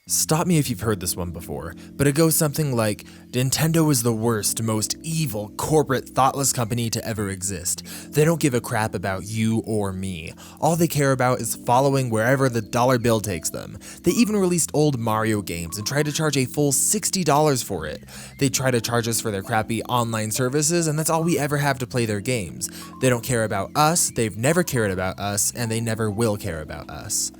Stop me if you've heard this one before, but it goes something like, Nintendo is the worst, most evil, corporate, thoughtless company to ever exist. They don't give a crap about you or me. All they care about is following wherever the dollar bill takes them. They even released old Mario games and tried to charge a full $60 for it. They try to charge us for their crappy online services, and that's all we ever have to play their games. They don't care about us, they've never cared about us, and they never will care about us.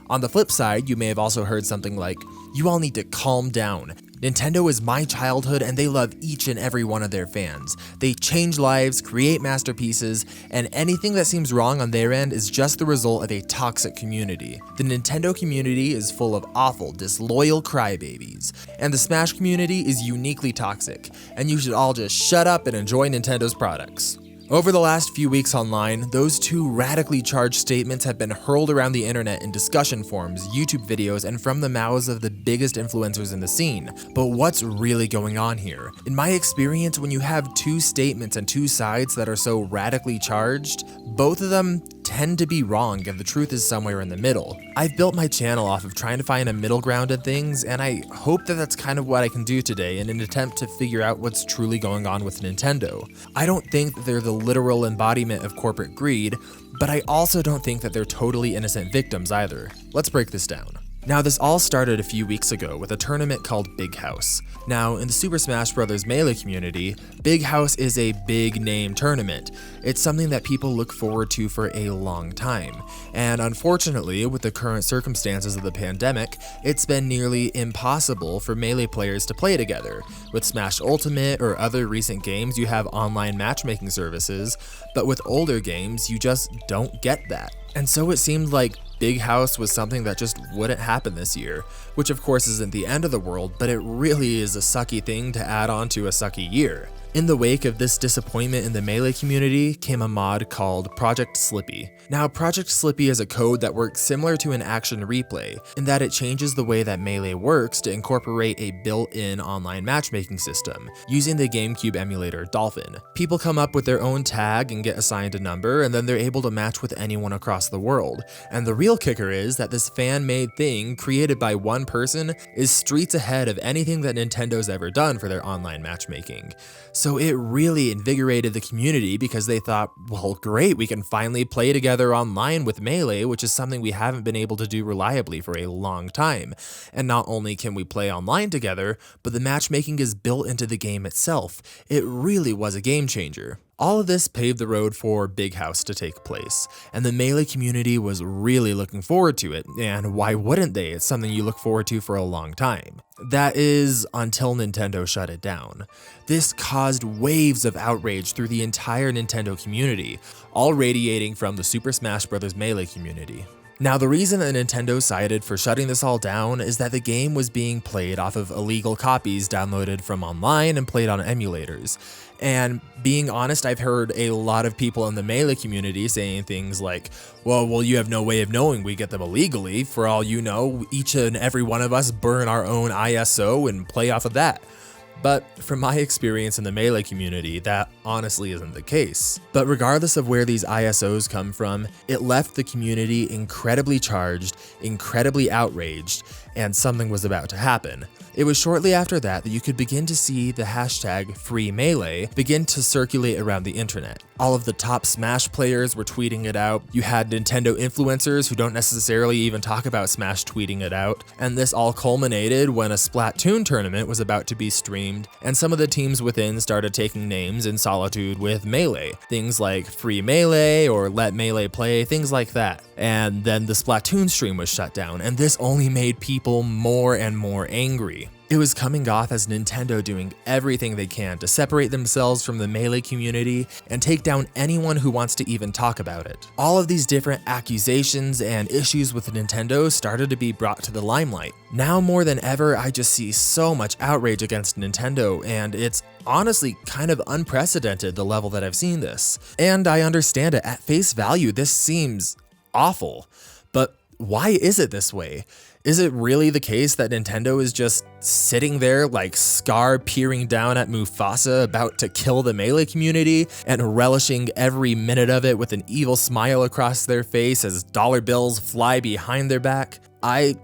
On the flip side, you may have also heard something like, you all need to calm down. Nintendo is my childhood and they love each and every one of their fans. They change lives, create masterpieces, and anything that seems wrong on their end is just the result of a toxic community. The Nintendo community is full of awful, disloyal crybabies, and the Smash community is uniquely toxic, and you should all just shut up and enjoy Nintendo's products. Over the last few weeks online, those two radically charged statements have been hurled around the internet in discussion forums, YouTube videos, and from the mouths of the biggest influencers in the scene. But what's really going on here? In my experience, when you have two statements and two sides that are so radically charged, both of them tend to be wrong and the truth is somewhere in the middle. I've built my channel off of trying to find a middle ground in things, and I hope that that's kind of what I can do today in an attempt to figure out what's truly going on with Nintendo. I don't think that they're the literal embodiment of corporate greed, but I also don't think that they're totally innocent victims either. Let's break this down. Now, this all started a few weeks ago with a tournament called Big House. Now, in the Super Smash Bros. Melee community, Big House is a big name tournament. It's something that people look forward to for a long time. And unfortunately, with the current circumstances of the pandemic, it's been nearly impossible for Melee players to play together. With Smash Ultimate or other recent games, you have online matchmaking services, but with older games, you just don't get that. And so it seemed like Big House was something that just wouldn't happen this year, which of course isn't the end of the world, but it really is a sucky thing to add on to a sucky year. In the wake of this disappointment in the Melee community came a mod called Project Slippy. Now, Project Slippy is a code that works similar to an action replay, in that it changes the way that Melee works to incorporate a built-in online matchmaking system, using the GameCube emulator Dolphin. People come up with their own tag and get assigned a number, and then they're able to match with anyone across the world. And the real kicker is that this fan-made thing, created by one person, is streets ahead of anything that Nintendo's ever done for their online matchmaking. So it really invigorated the community because they thought, well, great, we can finally play together online with Melee, which is something we haven't been able to do reliably for a long time. And not only can we play online together, but the matchmaking is built into the game itself. It really was a game changer. All of this paved the road for Big House to take place, and the Melee community was really looking forward to it, and why wouldn't they? It's something you look forward to for a long time. That is, until Nintendo shut it down. This caused waves of outrage through the entire Nintendo community, all radiating from the Super Smash Bros. Melee community. Now, the reason that Nintendo cited for shutting this all down is that the game was being played off of illegal copies downloaded from online and played on emulators. And being honest, I've heard a lot of people in the Melee community saying things like, well, you have no way of knowing we get them illegally. For all you know, each and every one of us burn our own ISO and play off of that. But from my experience in the Melee community, that honestly isn't the case. But regardless of where these ISOs come from, it left the community incredibly charged, incredibly outraged, and something was about to happen. It was shortly after that you could begin to see the hashtag #FreeMelee begin to circulate around the internet. All of the top Smash players were tweeting it out. You had Nintendo influencers who don't necessarily even talk about Smash tweeting it out. And this all culminated when a Splatoon tournament was about to be streamed, and some of the teams within started taking names in solitude with Melee. Things like Free Melee or Let Melee Play, things like that. And then the Splatoon stream was shut down, and this only made people more and more angry. It was coming off as Nintendo doing everything they can to separate themselves from the Melee community and take down anyone who wants to even talk about it. All of these different accusations and issues with Nintendo started to be brought to the limelight. Now more than ever, I just see so much outrage against Nintendo, and it's honestly kind of unprecedented the level that I've seen this. And I understand it, at face value, this seems awful. But why is it this way? Is it really the case that Nintendo is just sitting there like Scar peering down at Mufasa about to kill the Melee community and relishing every minute of it with an evil smile across their face as dollar bills fly behind their back? I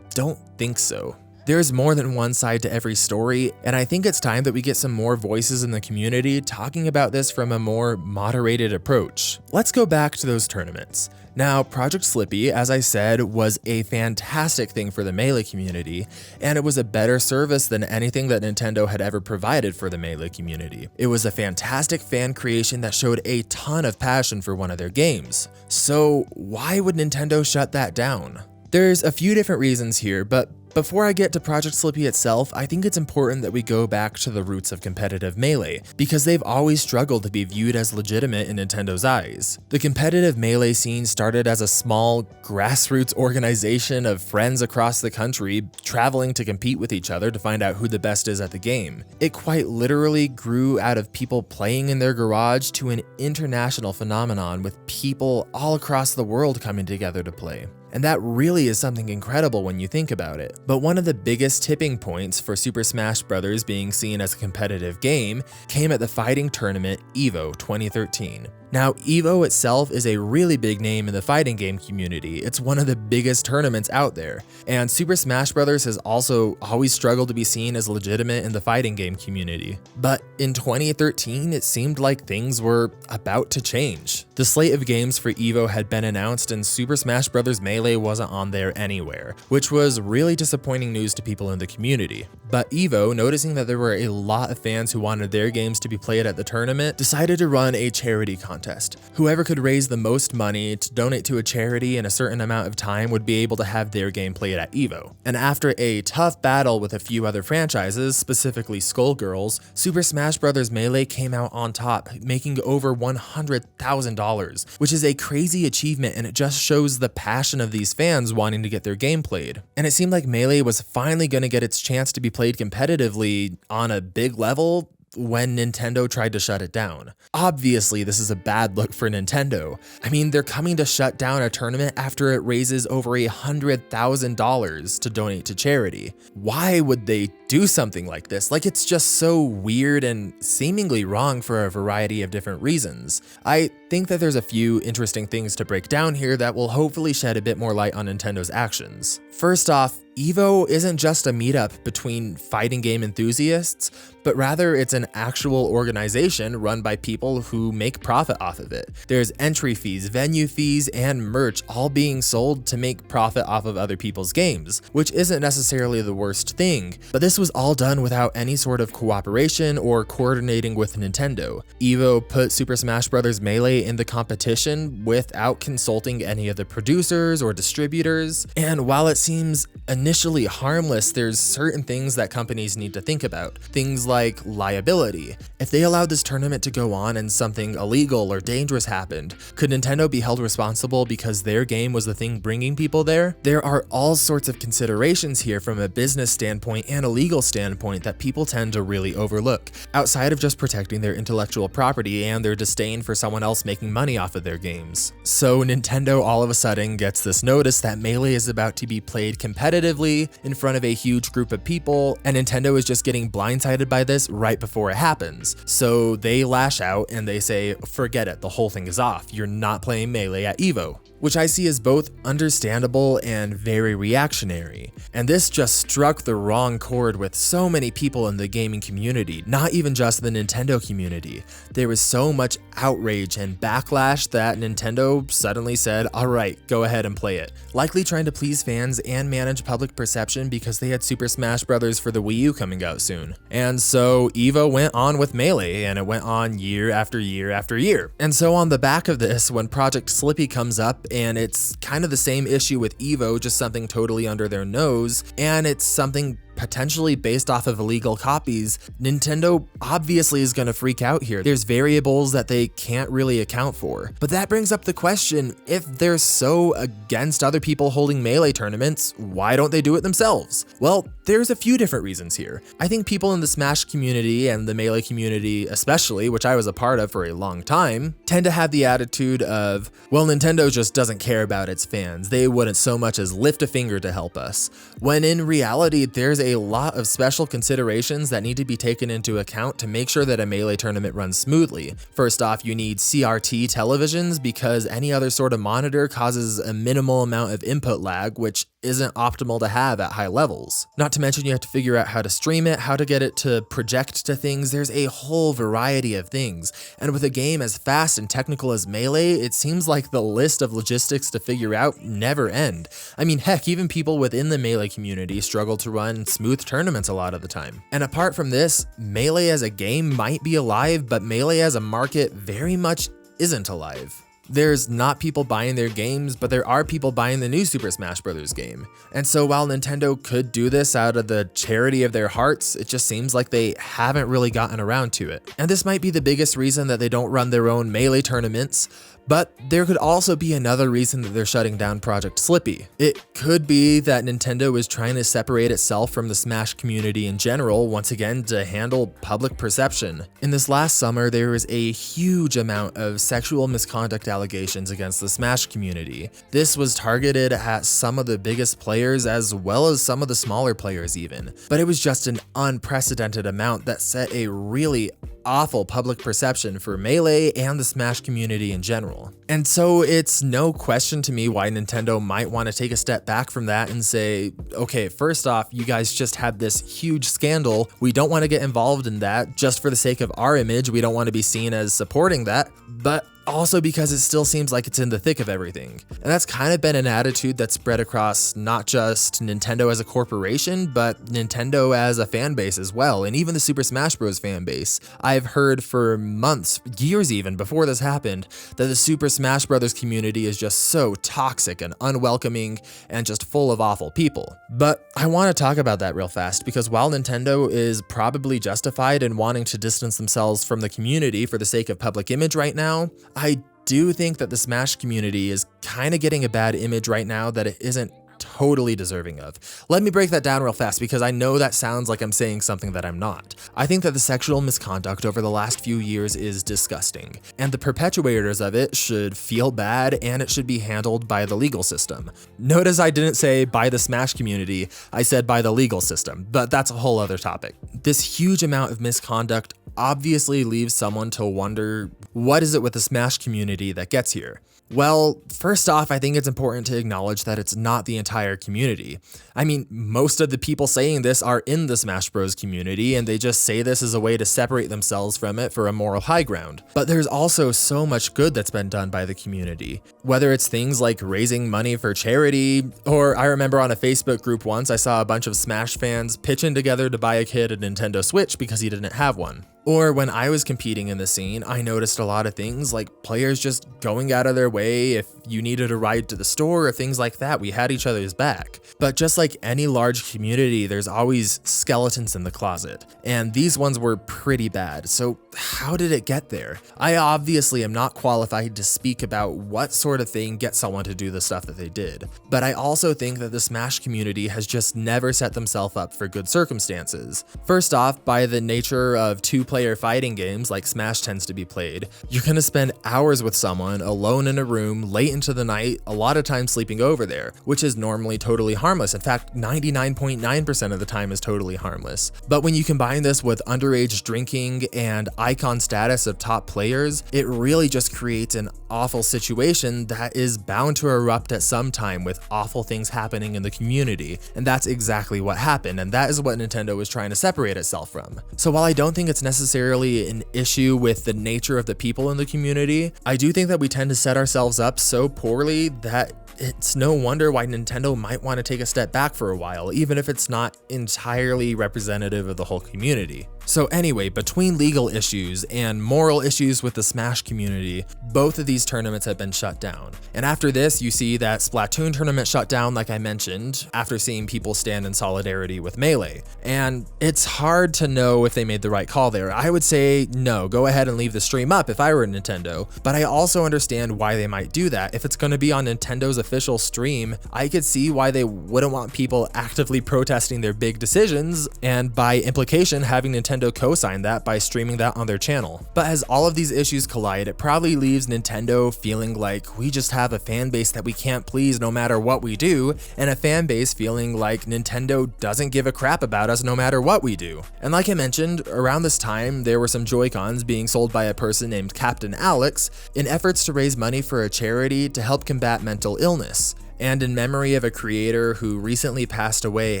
don't think so. There's more than one side to every story, and I think it's time that we get some more voices in the community talking about this from a more moderated approach. Let's go back to those tournaments. Now, Project Slippy, as I said, was a fantastic thing for the Melee community, and it was a better service than anything that Nintendo had ever provided for the Melee community. It was a fantastic fan creation that showed a ton of passion for one of their games. So why would Nintendo shut that down? There's a few different reasons here, but before I get to Project Slippy itself, I think it's important that we go back to the roots of competitive Melee, because they've always struggled to be viewed as legitimate in Nintendo's eyes. The competitive Melee scene started as a small, grassroots organization of friends across the country traveling to compete with each other to find out who the best is at the game. It quite literally grew out of people playing in their garage to an international phenomenon with people all across the world coming together to play. And that really is something incredible when you think about it. But one of the biggest tipping points for Super Smash Bros. Being seen as a competitive game came at the fighting tournament EVO 2013. Now, EVO itself is a really big name in the fighting game community. It's one of the biggest tournaments out there. And Super Smash Bros. Has also always struggled to be seen as legitimate in the fighting game community. But in 2013, it seemed like things were about to change. The slate of games for EVO had been announced and Super Smash Bros. Melee wasn't on there anywhere, which was really disappointing news to people in the community. But EVO, noticing that there were a lot of fans who wanted their games to be played at the tournament, decided to run a charity contest. Whoever could raise the most money to donate to a charity in a certain amount of time would be able to have their game played at EVO. And after a tough battle with a few other franchises, specifically Skullgirls, Super Smash Bros. Melee came out on top, making over $100,000, which is a crazy achievement, and it just shows the passion of these fans wanting to get their game played. And it seemed like Melee was finally going to get its chance to be played competitively on a big level when Nintendo tried to shut it down. Obviously, this is a bad look for Nintendo. I mean, they're coming to shut down a tournament after it raises over $100,000 to donate to charity. Why would they do something like this? Like, it's just so weird and seemingly wrong for a variety of different reasons. I think that there's a few interesting things to break down here that will hopefully shed a bit more light on Nintendo's actions. First off, EVO isn't just a meetup between fighting game enthusiasts, but rather it's an actual organization run by people who make profit off of it. There's entry fees, venue fees, and merch all being sold to make profit off of other people's games, which isn't necessarily the worst thing, but this was all done without any sort of cooperation or coordinating with Nintendo. EVO put Super Smash Bros. Melee in the competition without consulting any of the producers or distributors, and while it seems initially harmless, there's certain things that companies need to think about. Things like liability. If they allowed this tournament to go on and something illegal or dangerous happened, could Nintendo be held responsible because their game was the thing bringing people there? There are all sorts of considerations here from a business standpoint and a legal standpoint that people tend to really overlook, outside of just protecting their intellectual property and their disdain for someone else making money off of their games. So Nintendo all of a sudden gets this notice that Melee is about to be played competitively in front of a huge group of people, and Nintendo is just getting blindsided by this right before it happens. So they lash out and they say, forget it, the whole thing is off. You're not playing Melee at EVO. Which I see as both understandable and very reactionary. And this just struck the wrong chord with so many people in the gaming community, not even just the Nintendo community. There was so much outrage and backlash that Nintendo suddenly said, alright, go ahead and play it. Likely trying to please fans and manage public perception because they had Super Smash Bros. For the Wii U coming out soon. And so EVO went on with Melee, and it went on year after year after year. And so on the back of this, when Project Slippy comes up, and it's kind of the same issue with EVO, just something totally under their nose, and it's something potentially based off of illegal copies, Nintendo obviously is going to freak out here. There's variables that they can't really account for. But that brings up the question, if they're so against other people holding Melee tournaments, why don't they do it themselves? Well, there's a few different reasons here. I think people in the Smash community and the Melee community especially, which I was a part of for a long time, tend to have the attitude of, well, Nintendo just doesn't care about its fans. They wouldn't so much as lift a finger to help us. When in reality, there's a lot of special considerations that need to be taken into account to make sure that a Melee tournament runs smoothly. First off, you need CRT televisions because any other sort of monitor causes a minimal amount of input lag, which isn't optimal to have at high levels. Not to mention you have to figure out how to stream it, how to get it to project to things. There's a whole variety of things. And with a game as fast and technical as Melee, it seems like the list of logistics to figure out never end. I mean, heck, even people within the Melee community struggle to run smooth tournaments a lot of the time. And apart from this, Melee as a game might be alive, but Melee as a market very much isn't alive. There's not people buying their games, but there are people buying the new Super Smash Bros. Game. And so while Nintendo could do this out of the charity of their hearts, it just seems like they haven't really gotten around to it. And this might be the biggest reason that they don't run their own Melee tournaments, but there could also be another reason that they're shutting down Project Slippy. It could be that Nintendo is trying to separate itself from the Smash community in general, once again to handle public perception. In this last summer, there was a huge amount of sexual misconduct allegations against the Smash community. This was targeted at some of the biggest players as well as some of the smaller players even. But it was just an unprecedented amount that set a really awful public perception for Melee and the Smash community in general. And so it's no question to me why Nintendo might want to take a step back from that and say, okay, first off, you guys just had this huge scandal. We don't want to get involved in that just for the sake of our image. We don't want to be seen as supporting that, but also because it still seems like it's in the thick of everything. And that's kind of been an attitude that's spread across not just Nintendo as a corporation, but Nintendo as a fan base as well, and even the Super Smash Bros. Fan base. I've heard for months, years even, before this happened, that the Super Smash Bros. Community is just so toxic and unwelcoming and just full of awful people. But I want to talk about that real fast, because while Nintendo is probably justified in wanting to distance themselves from the community for the sake of public image right now, I do think that the Smash community is kind of getting a bad image right now that it isn't totally deserving of. Let me break that down real fast, because I know that sounds like I'm saying something that I'm not. I think that the sexual misconduct over the last few years is disgusting, and the perpetuators of it should feel bad, and it should be handled by the legal system. Notice I didn't say by the Smash community, I said by the legal system, but that's a whole other topic. This huge amount of misconduct obviously leaves someone to wonder, what is it with the Smash community that gets here? Well, first off, I think it's important to acknowledge that it's not the entire community. I mean, most of the people saying this are in the Smash Bros. Community, and they just say this as a way to separate themselves from it for a moral high ground. But there's also so much good that's been done by the community. Whether it's things like raising money for charity, or I remember on a Facebook group once I saw a bunch of Smash fans pitching together to buy a kid a Nintendo Switch because he didn't have one. Or when I was competing in the scene, I noticed a lot of things like players just going out of their way if you needed a ride to the store or things like that. We had each other's back. But just like any large community, there's always skeletons in the closet. And these ones were pretty bad. So how did it get there? I obviously am not qualified to speak about what sort of thing gets someone to do the stuff that they did. But I also think that the Smash community has just never set themselves up for good circumstances. First off, by the nature of two-player fighting games like Smash tends to be played, you're gonna spend hours with someone alone in a room late into the night, a lot of time sleeping over there, which is normally totally harmless. In fact, 99.9% of the time is totally harmless. But when you combine this with underage drinking and icon status of top players, it really just creates an awful situation that is bound to erupt at some time with awful things happening in the community. And that's exactly what happened, and that is what Nintendo was trying to separate itself from. So while I don't think it's necessarily an issue with the nature of the people in the community, I do think that we tend to set ourselves up so poorly that it's no wonder why Nintendo might want to take a step back for a while, even if it's not entirely representative of the whole community. So anyway, between legal issues and moral issues with the Smash community, both of these tournaments have been shut down. And after this, you see that Splatoon tournament shut down, like I mentioned, after seeing people stand in solidarity with Melee. And it's hard to know if they made the right call there. I would say no, go ahead and leave the stream up if I were Nintendo, but I also understand why they might do that. If it's going to be on Nintendo's official stream, I could see why they wouldn't want people actively protesting their big decisions, and by implication having Nintendo Nintendo co-signed that by streaming that on their channel. But as all of these issues collide, it probably leaves Nintendo feeling like we just have a fan base that we can't please no matter what we do, and a fan base feeling like Nintendo doesn't give a crap about us no matter what we do. And like I mentioned, around this time, there were some Joy-Cons being sold by a person named Captain Alex in efforts to raise money for a charity to help combat mental illness, and in memory of a creator who recently passed away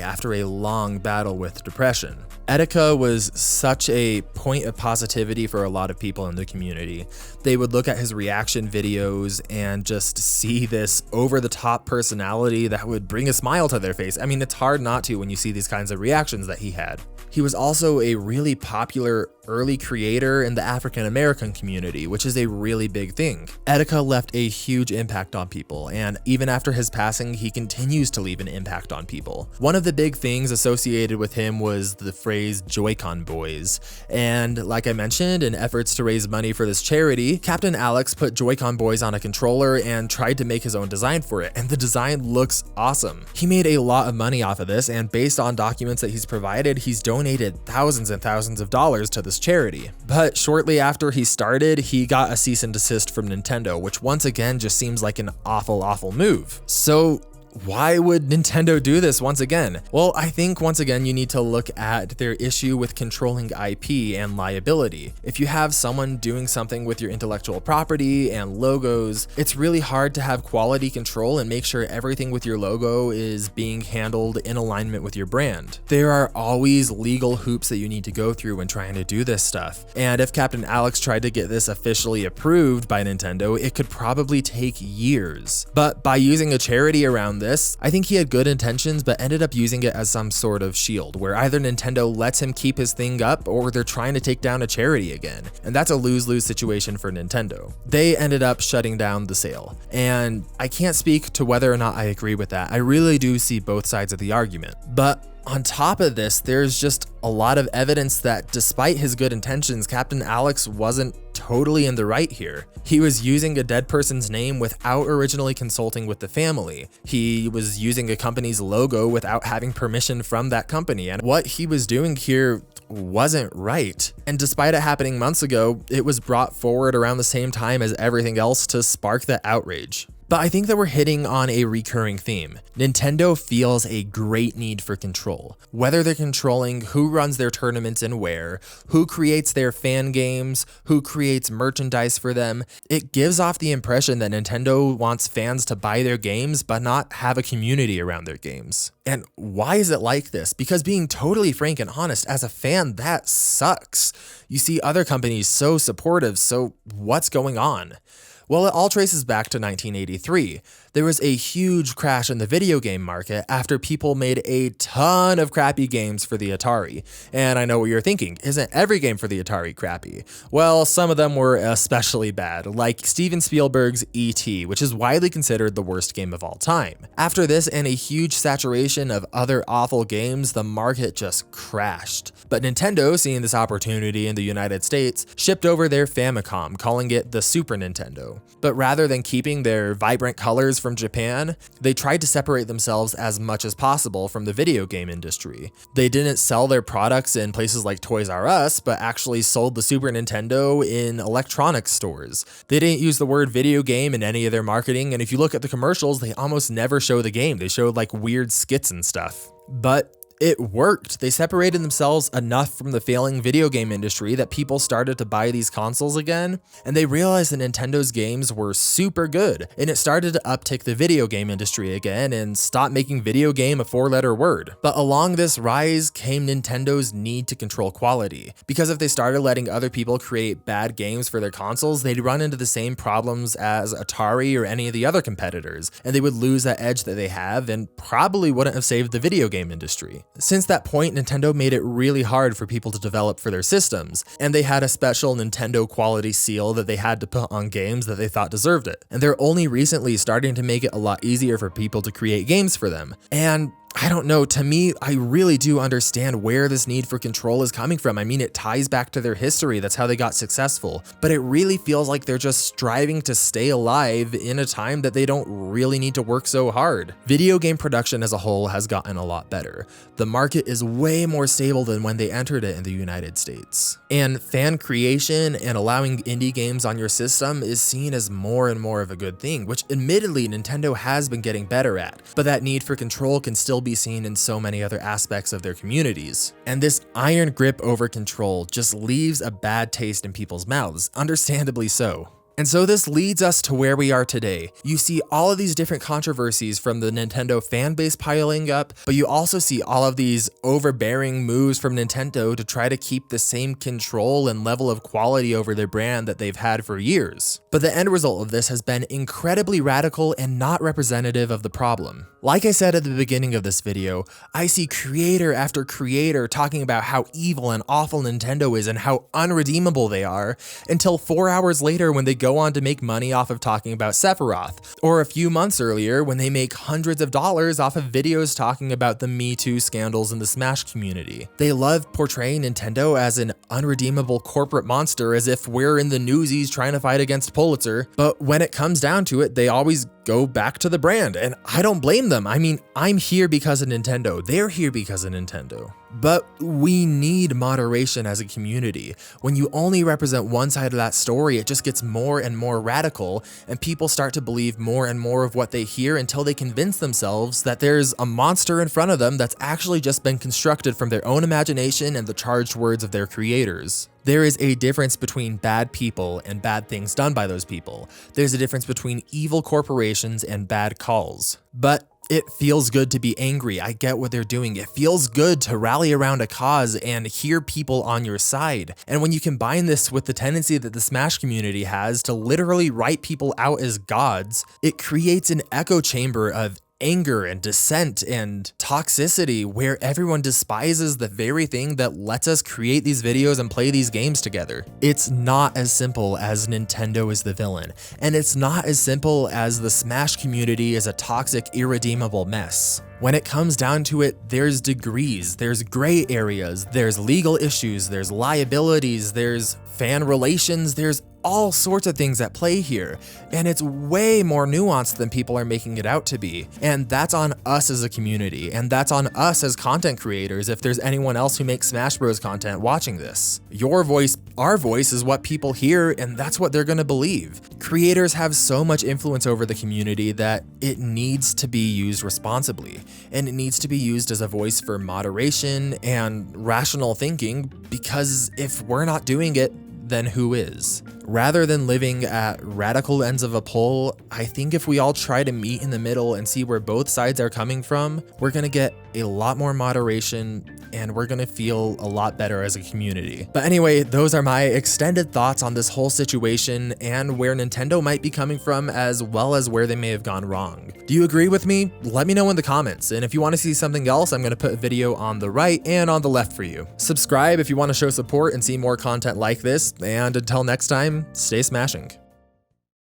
after a long battle with depression. Etika was such a point of positivity for a lot of people in the community. They would look at his reaction videos and just see this over-the-top personality that would bring a smile to their face. I mean, it's hard not to when you see these kinds of reactions that he had. He was also a really popular early creator in the African American community, which is a really big thing. Etika left a huge impact on people, and even after his passing, he continues to leave an impact on people. One of the big things associated with him was the phrase Joy-Con boys, and like I mentioned, in efforts to raise money for this charity, Captain Alex put Joy-Con boys on a controller and tried to make his own design for it, and the design looks awesome. He made a lot of money off of this, and based on documents that he's provided, he's donated thousands and thousands of dollars to this charity. But shortly after he started, he got a cease and desist from Nintendo, which once again just seems like an awful move. So why would Nintendo do this once again? Well, I think once again you need to look at their issue with controlling IP and liability. If you have someone doing something with your intellectual property and logos, it's really hard to have quality control and make sure everything with your logo is being handled in alignment with your brand. There are always legal hoops that you need to go through when trying to do this stuff. And if Captain Alex tried to get this officially approved by Nintendo, it could probably take years. But by using a charity around this, I think he had good intentions, but ended up using it as some sort of shield, where either Nintendo lets him keep his thing up or they're trying to take down a charity again. And that's a lose-lose situation for Nintendo. They ended up shutting down the sale. And I can't speak to whether or not I agree with that. I really do see both sides of the argument. But on top of this, there's just a lot of evidence that despite his good intentions, Captain Alex wasn't totally in the right here. He was using a dead person's name without originally consulting with the family. He was using a company's logo without having permission from that company, and what he was doing here wasn't right. And despite it happening months ago, it was brought forward around the same time as everything else to spark the outrage. But I think that we're hitting on a recurring theme. Nintendo feels a great need for control. Whether they're controlling who runs their tournaments and where, who creates their fan games, who creates merchandise for them, it gives off the impression that Nintendo wants fans to buy their games but not have a community around their games. And why is it like this? Because being totally frank and honest, as a fan, that sucks. You see other companies so supportive, so what's going on? Well, it all traces back to 1983. There was a huge crash in the video game market after people made a ton of crappy games for the Atari. And I know what you're thinking, isn't every game for the Atari crappy? Well, some of them were especially bad, like Steven Spielberg's E.T., which is widely considered the worst game of all time. After this and a huge saturation of other awful games, the market just crashed. But Nintendo, seeing this opportunity in the United States, shipped over their Famicom, calling it the Super Nintendo. But rather than keeping their vibrant colors from Japan, they tried to separate themselves as much as possible from the video game industry. They didn't sell their products in places like Toys R Us, but actually sold the Super Nintendo in electronics stores. They didn't use the word video game in any of their marketing, and if you look at the commercials, they almost never show the game. They showed like weird skits and stuff. But it worked. They separated themselves enough from the failing video game industry that people started to buy these consoles again, and they realized that Nintendo's games were super good, and it started to uptick the video game industry again and stop making video game a four-letter word. But along this rise came Nintendo's need to control quality, because if they started letting other people create bad games for their consoles, they'd run into the same problems as Atari or any of the other competitors, and they would lose that edge that they have and probably wouldn't have saved the video game industry. Since that point, Nintendo made it really hard for people to develop for their systems, and they had a special Nintendo quality seal that they had to put on games that they thought deserved it. And they're only recently starting to make it a lot easier for people to create games for them. And I don't know, to me, I really do understand where this need for control is coming from. I mean, it ties back to their history, that's how they got successful, but it really feels like they're just striving to stay alive in a time that they don't really need to work so hard. Video game production as a whole has gotten a lot better. The market is way more stable than when they entered it in the United States. And fan creation and allowing indie games on your system is seen as more and more of a good thing, which admittedly Nintendo has been getting better at, but that need for control can still be seen in so many other aspects of their communities. And this iron grip over control just leaves a bad taste in people's mouths, understandably so. And so this leads us to where we are today. You see all of these different controversies from the Nintendo fan base piling up, but you also see all of these overbearing moves from Nintendo to try to keep the same control and level of quality over their brand that they've had for years. But the end result of this has been incredibly radical and not representative of the problem. Like I said at the beginning of this video, I see creator after creator talking about how evil and awful Nintendo is and how unredeemable they are, until 4 hours later when they go on to make money off of talking about Sephiroth, or a few months earlier when they make hundreds of dollars off of videos talking about the Me Too scandals in the Smash community. They love portraying Nintendo as an unredeemable corporate monster as if we're in the newsies trying to fight against Pulitzer, but when it comes down to it, they always go back to the brand, and I don't blame them. I mean, I'm here because of Nintendo, they're here because of Nintendo. But we need moderation as a community. When you only represent one side of that story, it just gets more and more radical, and people start to believe more and more of what they hear until they convince themselves that there's a monster in front of them that's actually just been constructed from their own imagination and the charged words of their creators. There is a difference between bad people and bad things done by those people. There's a difference between evil corporations and bad calls. But it feels good to be angry. I get what they're doing. It feels good to rally around a cause and hear people on your side. And when you combine this with the tendency that the Smash community has to literally write people out as gods, it creates an echo chamber of anger and dissent and toxicity where everyone despises the very thing that lets us create these videos and play these games together. It's not as simple as Nintendo is the villain, and it's not as simple as the Smash community is a toxic, irredeemable mess. When it comes down to it, there's degrees, there's gray areas, there's legal issues, there's liabilities, there's fan relations, there's all sorts of things at play here, and it's way more nuanced than people are making it out to be. And that's on us as a community, and that's on us as content creators if there's anyone else who makes Smash Bros content watching this. Your voice, our voice, is what people hear, and that's what they're gonna believe. Creators have so much influence over the community that it needs to be used responsibly, and it needs to be used as a voice for moderation and rational thinking, because if we're not doing it, then who is? Rather than living at radical ends of a pole, I think if we all try to meet in the middle and see where both sides are coming from, we're gonna get a lot more moderation and we're gonna feel a lot better as a community. But anyway, those are my extended thoughts on this whole situation and where Nintendo might be coming from, as well as where they may have gone wrong. Do you agree with me? Let me know in the comments, and if you want to see something else, I'm gonna put a video on the right and on the left for you. Subscribe if you want to show support and see more content like this, and until next time, stay smashing.